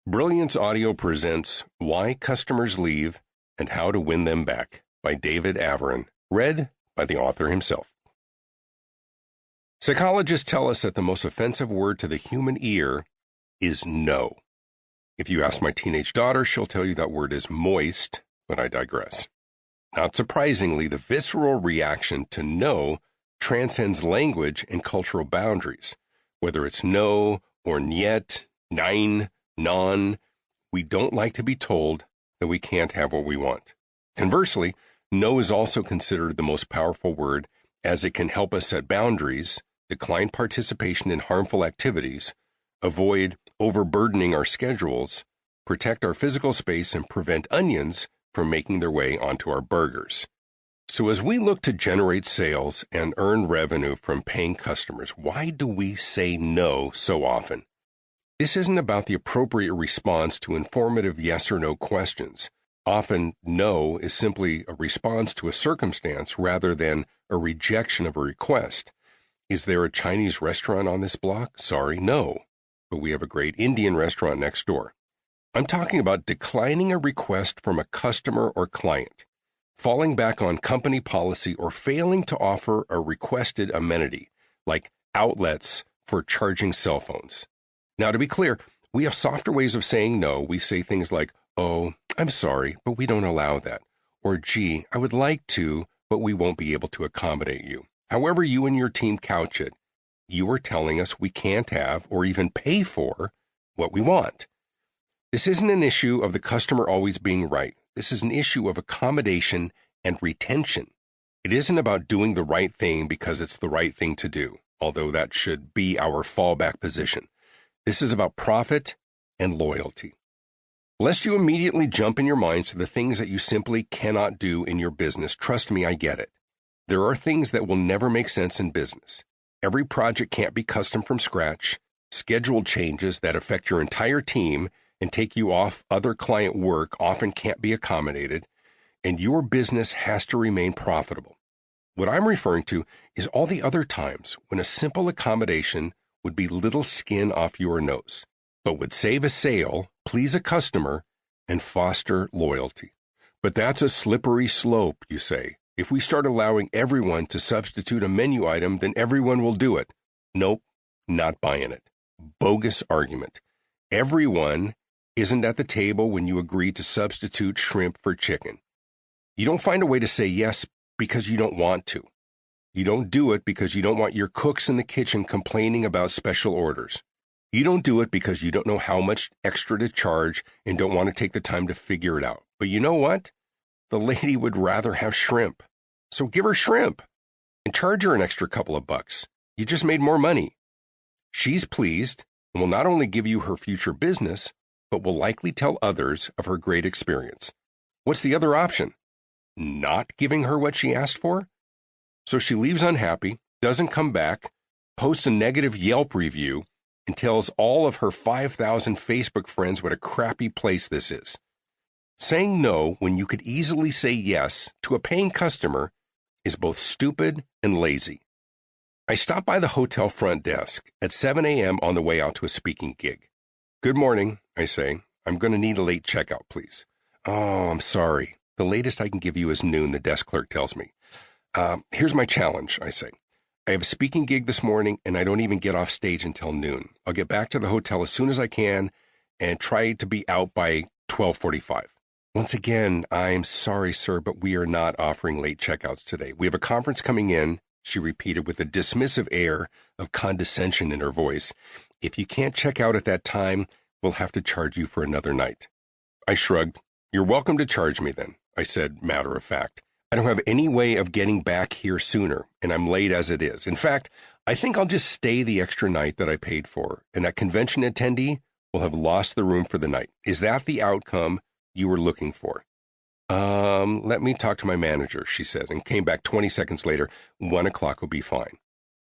Brilliance Audio presents Why Customers Leave and How to Win Them Back by David Avrin, read by the author himself. Psychologists tell us that the most offensive word to the human ear is no. If you ask my teenage daughter, she'll tell you that word is moist, but I digress. Not surprisingly, the visceral reaction to no transcends language and cultural boundaries. Whether it's no or niet, nein, non, we don't like to be told that we can't have what we want. Conversely, no is also considered the most powerful word as it can help us set boundaries, decline participation in harmful activities, avoid overburdening our schedules, protect our physical space, and prevent onions from making their way onto our burgers. So as we look to generate sales and earn revenue from paying customers, why do we say no so often? This isn't about the appropriate response to informative yes or no questions. Often, no is simply a response to a circumstance rather than a rejection of a request. Is there a Chinese restaurant on this block? Sorry, no. But we have a great Indian restaurant next door. I'm talking about declining a request from a customer or client, falling back on company policy, or failing to offer a requested amenity, like outlets for charging cell phones. Now, to be clear, we have softer ways of saying no. We say things like, oh, I'm sorry, but we don't allow that. Or, gee, I would like to, but we won't be able to accommodate you. However you and your team couch it, you are telling us we can't have or even pay for what we want. This isn't an issue of the customer always being right. This is an issue of accommodation and retention. It isn't about doing the right thing because it's the right thing to do, although that should be our fallback position. This is about profit and loyalty. Lest you immediately jump in your minds to the things that you simply cannot do in your business, trust me, I get it. There are things that will never make sense in business. Every project can't be custom from scratch. Scheduled changes that affect your entire team and take you off other client work often can't be accommodated, and your business has to remain profitable. What I'm referring to is all the other times when a simple accommodation would be little skin off your nose, but would save a sale, please a customer, and foster loyalty. But that's a slippery slope, you say. If we start allowing everyone to substitute a menu item, then everyone will do it. Nope, not buying it. Bogus argument. Everyone isn't at the table when you agree to substitute shrimp for chicken. You don't find a way to say yes because you don't want to. You don't do it because you don't want your cooks in the kitchen complaining about special orders. You don't do it because you don't know how much extra to charge and don't want to take the time to figure it out. But you know what? The lady would rather have shrimp. So give her shrimp and charge her an extra couple of bucks. You just made more money. She's pleased and will not only give you her future business, but will likely tell others of her great experience. What's the other option? Not giving her what she asked for? So she leaves unhappy, doesn't come back, posts a negative Yelp review, and tells all of her 5,000 Facebook friends what a crappy place this is. Saying no when you could easily say yes to a paying customer is both stupid and lazy. I stopped by the hotel front desk at 7 a.m. on the way out to a speaking gig. Good morning, I say. I'm going to need a late checkout, please. Oh, I'm sorry. The latest I can give you is noon, the desk clerk tells me. Here's my challenge, I say. I have a speaking gig this morning, and I don't even get off stage until noon. I'll get back to the hotel as soon as I can and try to be out by 12:45. Once again, I'm sorry, sir, but we are not offering late checkouts today. We have a conference coming in, she repeated with a dismissive air of condescension in her voice. If you can't check out at that time, we'll have to charge you for another night. I shrugged. You're welcome to charge me then, I said, matter of fact. I don't have any way of getting back here sooner, and I'm late as it is. In fact, I think I'll just stay the extra night that I paid for, and that convention attendee will have lost the room for the night. Is that the outcome you were looking for? Let me talk to my manager, she says, and came back 20 seconds later. 1 o'clock will be fine.